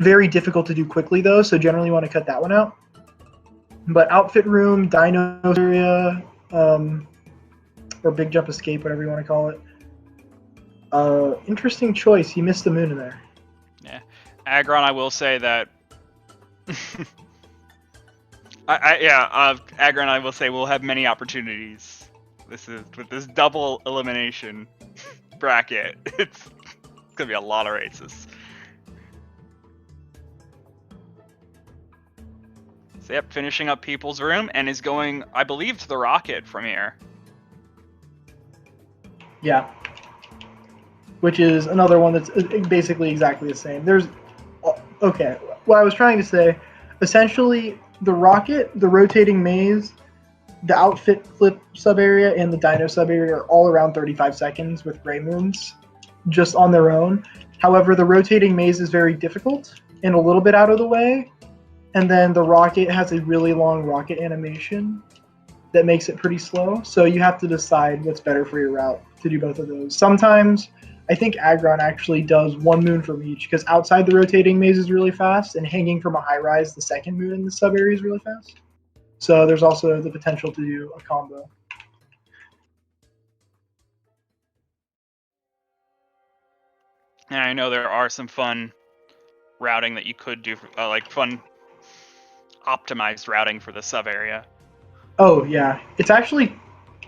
very difficult to do quickly, though, so generally you want to cut that one out. But Outfit Room, Dino Area, or Big Jump Escape, whatever you want to call it. Interesting choice. He missed the moon in there. Yeah. Agron, I will say that... Agron, I will say we'll have many opportunities. With this double elimination bracket. It's going to be a lot of races. So yep, finishing up People's Room, and is going, I believe, to the Rocket from here. Yeah, which is another one that's basically exactly the same. Okay, what I was trying to say, essentially, the rocket, the rotating maze, the outfit clip sub area, and the dino sub area are all around 35 seconds with gray moons, just on their own. However, the rotating maze is very difficult and a little bit out of the way, and then the rocket has a really long rocket animation that makes it pretty slow. So you have to decide what's better for your route to do both of those. Sometimes I think Agron actually does one moon from each because outside the rotating maze is really fast, and hanging from a high rise, the second moon in the sub area is really fast. So there's also the potential to do a combo. And I know there are some fun routing that you could do, like fun optimized routing for the sub area. Oh yeah, it's actually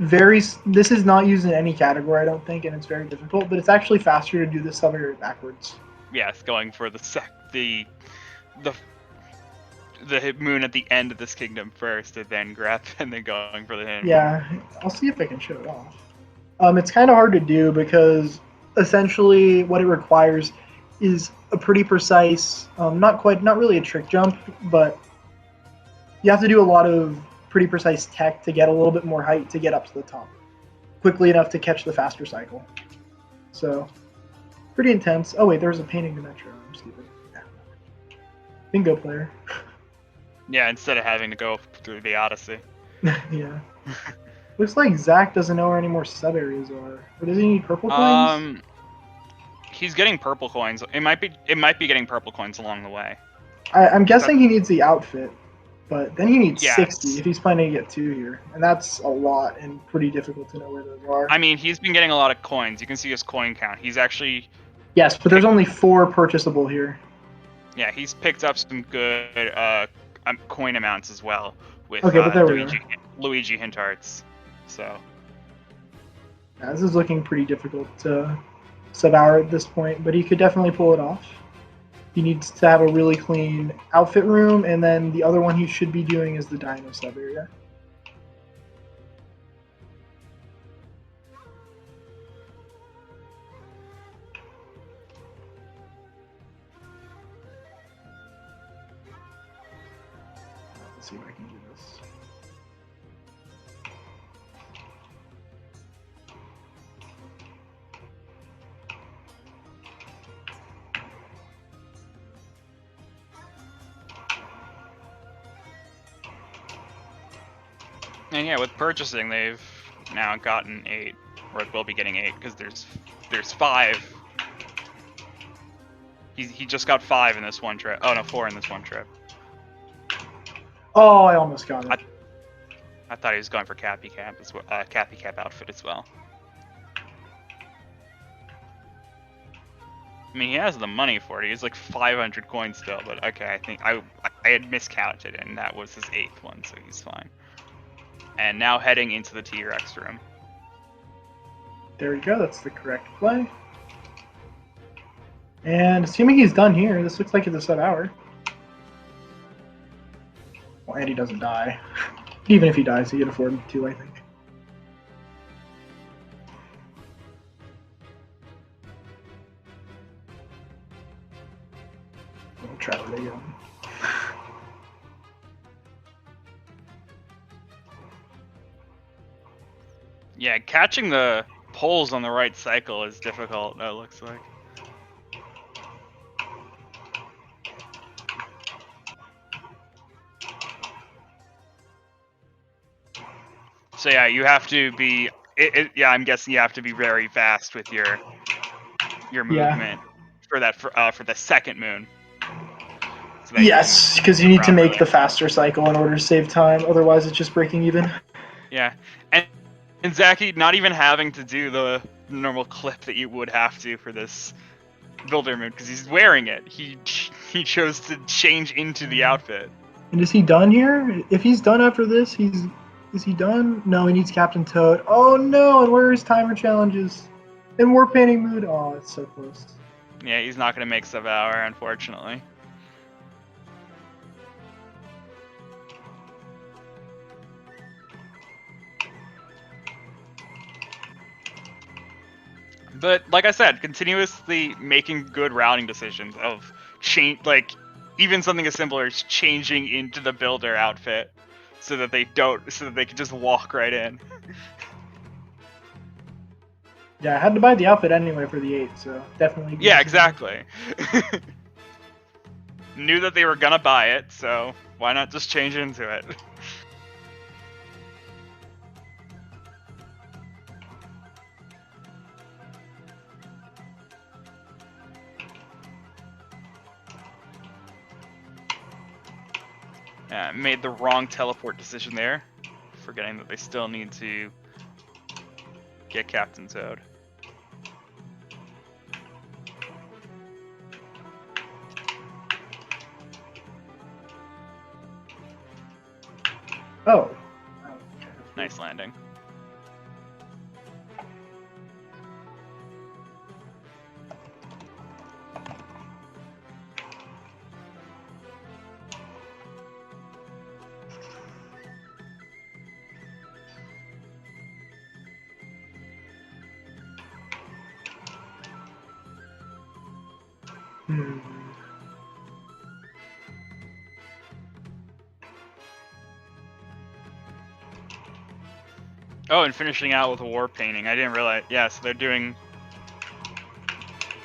very. This is not used in any category, I don't think, and it's very difficult. But it's actually faster to do the sub area backwards. Yes, going for the moon at the end of this kingdom first, and then going for the hint. Yeah, I'll see if I can show it off. It's kind of hard to do because essentially what it requires is a pretty precise, not really a trick jump, but you have to do a lot of pretty precise tech to get a little bit more height to get up to the top quickly enough to catch the faster cycle. So, pretty intense. Oh wait, there's a painting to Metro. I'm stupid. Bingo player. Yeah, instead of having to go through the Odyssey. Yeah. Looks like Zach doesn't know where any more sub areas are. Or does he need purple coins? He's getting purple coins. It might be getting purple coins along the way. I'm guessing he needs the outfit, but then he needs Yes. 60 if he's planning to get 2 here, and that's a lot and pretty difficult to know where those are. I mean, he's been getting a lot of coins. You can see his coin count. He's actually yes, but there's only 4 purchasable here. Yeah, he's picked up some good coin amounts as well with Okay, but there Luigi hint arts. So yeah, this is looking pretty difficult to sub-hour at this point, but he could definitely pull it off. He needs to have a really clean outfit room, and then the other one he should be doing is the dino sub area. Let's see if I can do this. and yeah, with purchasing, they've now gotten 8, or will be getting 8 because there's 5. He just got 5 in this one trip. Oh no, 4 in this one trip. Oh, I almost got it. I thought he was going for Cappy Cap as well, Cappy Cap outfit as well. I mean, he has the money for it. He has like 500 coins still, but okay, I think I had miscounted, and that was his 8th one, so he's fine. And now heading into the T-Rex room. There we go. That's the correct play. And assuming he's done here, this looks like it's a sub-hour. Well, and he doesn't die. Even if he dies, he can afford to, I think. We'll try it again. Yeah, catching the poles on the right cycle is difficult, it looks like. So yeah, you have to be. Yeah, I'm guessing you have to be very fast with your movement for the second moon. So yes, because you need to make the faster cycle in order to save time. Otherwise, it's just breaking even. Yeah, and Zachy not even having to do the normal clip that you would have to for this builder moon because he's wearing it. He chose to change into the outfit. And is he done here? If he's done after this, is he done? No, he needs Captain Toad. Oh no, and where are his timer challenges? And War Painting Mood. Oh, it's so close. Yeah, he's not going to make sub-hour, unfortunately. But like I said, continuously making good routing decisions of like even something as simple as changing into the builder outfit so that they can just walk right in. Yeah, I had to buy the outfit anyway for the 8, so definitely. Yeah, exactly. Knew that they were gonna buy it, so why not just change into it? Made the wrong teleport decision there, forgetting that they still need to get Captain Toad. Oh. Nice landing. Oh, and finishing out with a war painting. I didn't realize. Yeah, so they're doing.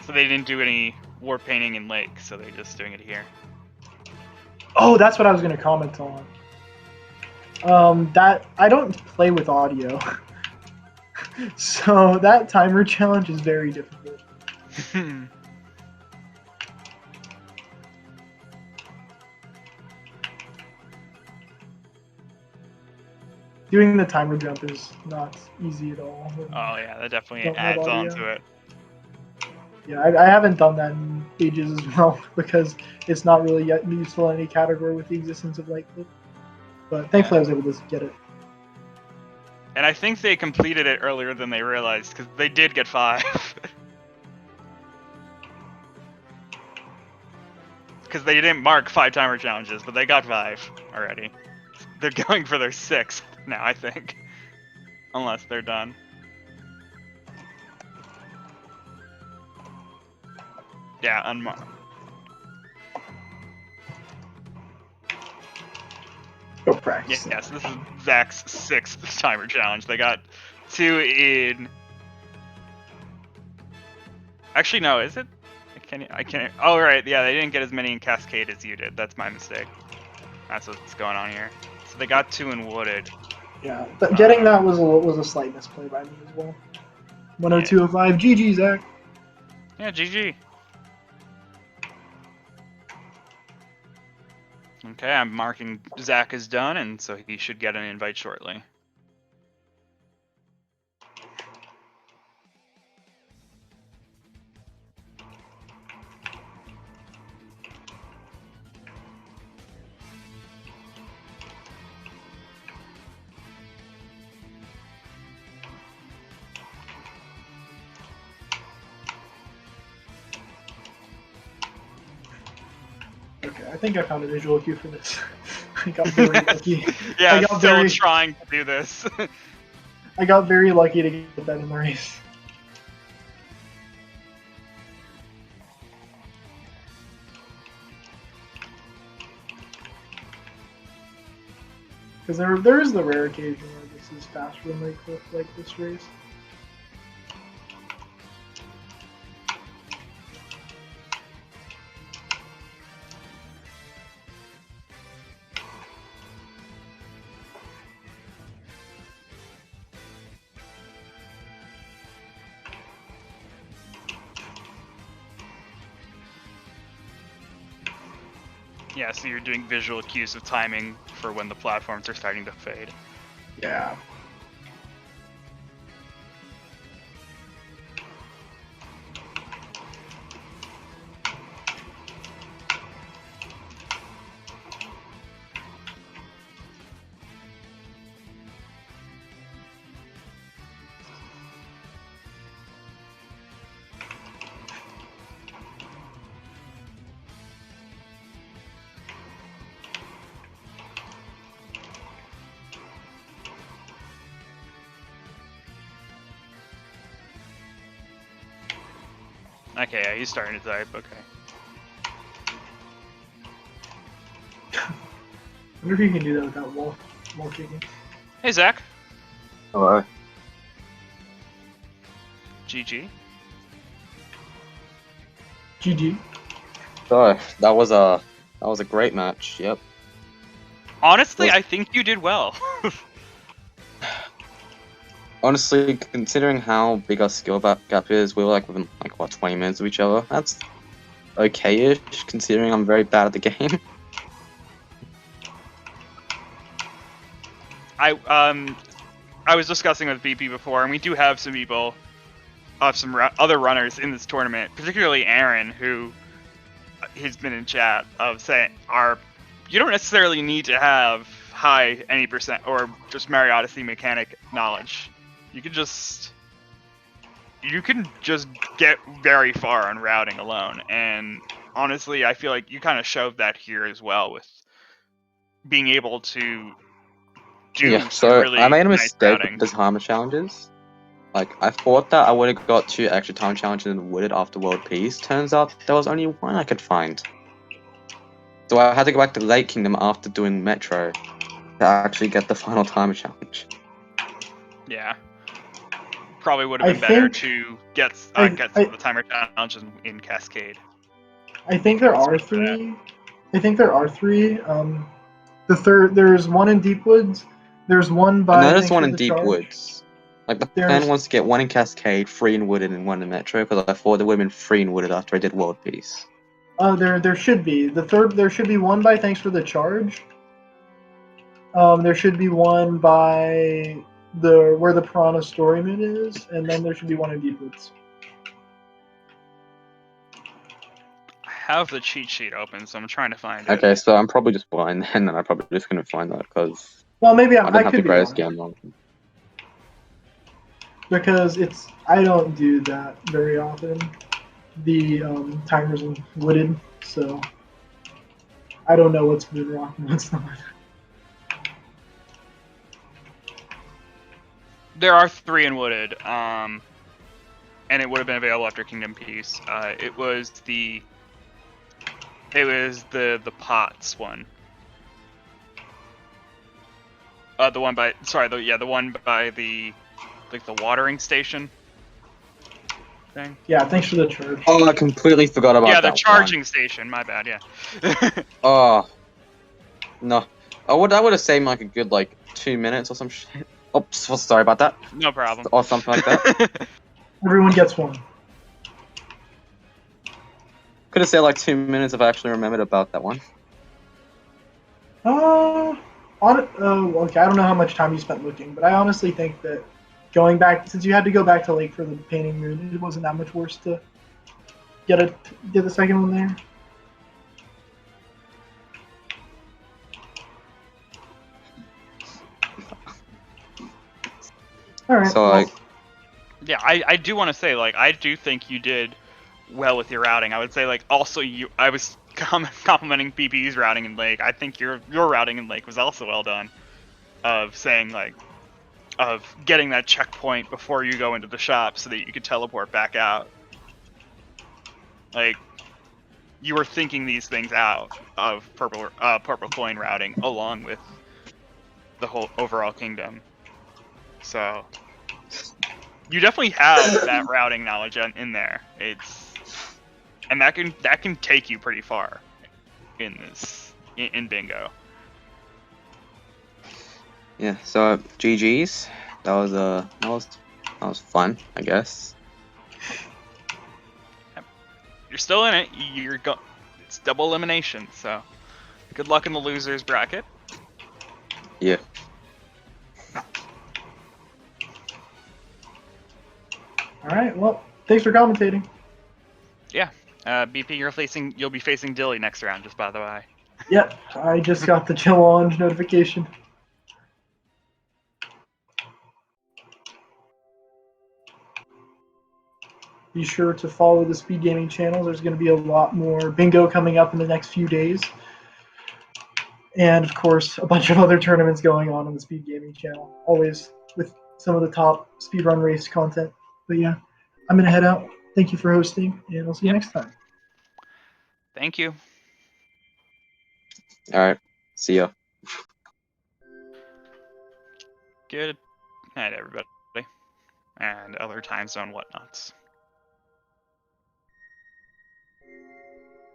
So they didn't do any war painting in Lake, so they're just doing it here. Oh, that's what I was going to comment on. That I don't play with audio, so that timer challenge is very difficult. Doing the timer jump is not easy at all. Oh yeah, that definitely adds on to it. Yeah, I haven't done that in ages as well because it's not really yet useful in any category with the existence of light clip. But thankfully, I was able to get it. And I think they completed it earlier than they realized because they did get 5. Because they didn't mark 5 timer challenges, but they got 5 already. They're going for their 6th now, I think. Unless they're done. Yeah, unmarked. Go practice. Yeah, so this is Zach's 6th timer challenge. They got 2 in. Actually, no, is it? I can't. Oh, right. Yeah, they didn't get as many in Cascade as you did. That's my mistake. That's what's going on here. So they got 2 in Wooded. Yeah, getting that was a slight misplay by me as well. 102.05. GG, Zach. Yeah, GG. Okay, I'm marking Zach as done, and so he should get an invite shortly. Okay, I think I found a visual cue for this. I got very lucky. Yeah, I'm still trying to do this. I got very lucky to get that in the race. Because there is the rare occasion where this is faster than they clip like this race. Yeah, so you're doing visual cues of timing for when the platforms are starting to fade. Yeah. Okay, yeah, he's starting to type. Okay. I wonder if you can do that without wall kicking. Hey, Zach. Hello. GG. GG. So that was a great match. Yep. Honestly, I think you did well. Honestly, considering how big our skill gap is, we were like within like what 20 minutes of each other. That's okay-ish, considering I'm very bad at the game. I was discussing with BP before, and we do have some people, some other runners in this tournament, particularly Aaron, who has been in chat of saying you don't necessarily need to have high any percent or just Mario Odyssey mechanic knowledge. You can just get very far on routing alone, and honestly, I feel like you kind of showed that here as well with being able to do Yeah, some so really I made a nice mistake routing. with the timer challenges. Like, I thought that I would have got 2 extra time challenges in Wooded after World Peace. Turns out there was only 1 I could find. So I had to go back to Lake Kingdom after doing Metro to actually get the final timer challenge. Yeah. Probably would have been better to get some of the timer challenges in Cascade. I think there are 3. I think there are 3. There's 1 in Deep Woods. There's 1 by. I noticed 1 in Deep Woods. Like, the plan was to get 1 in Cascade, 3 in Wooded, and 1 in Metro, because I thought there would have been 3 in Wooded after I did World Peace. Oh, there should be. There should be 1 by Thanks for the Charge. There should be 1 by where the Piranha Storyman is, and then there should be 1 in Deep Woods. I have the cheat sheet open, so I'm trying to find it. Okay, so I'm probably just blind then, and I probably just couldn't find that, because maybe I don't have the greatest game knowledge. Because I don't do that very often. The timers in Wooded, so I don't know what's Moonrock and what's not. There are 3 in Wooded, and it would have been available after Kingdom Peace. It was the Pots one. The one by the one by the watering station thing. Yeah, thanks for the charge. Oh, I completely forgot about that. Yeah, the charging station. My bad. Yeah. Oh no, I would have saved like a good 2 minutes or some shit. Oops, well, sorry about that. No problem. Or something like that. Everyone gets 1. Could have saved 2 minutes if I actually remembered about that one. Okay, I don't know how much time you spent looking, but I honestly think that going back, since you had to go back to Lake for the painting moon, it wasn't that much worse to get the second one there. All right. So yeah, I do want to say I do think you did well with your routing. I would say also I was complimenting BP's routing in Lake. I think your routing in Lake was also well done. Of saying of getting that checkpoint before you go into the shop so that you could teleport back out. You were thinking these things out of purple coin routing along with the whole overall kingdom. So you definitely have that routing knowledge in there. And that can take you pretty far in bingo. yeah, so GG's. That was fun, I guess. You're still in it. It's double elimination, so good luck in the losers bracket. Yeah. All right. Well, thanks for commentating. Yeah. BP, you'll be facing Dilly next round, just by the way. Yep, I just got the challenge notification. Be sure to follow the SpeedGaming channel. There's going to be a lot more bingo coming up in the next few days. And, of course, a bunch of other tournaments going on the SpeedGaming channel, always with some of the top speedrun race content. But, yeah, I'm going to head out. Thank you for hosting, and I'll see you Yep. next time. Thank you. All right. See ya. Good night, everybody. And other time zone whatnots.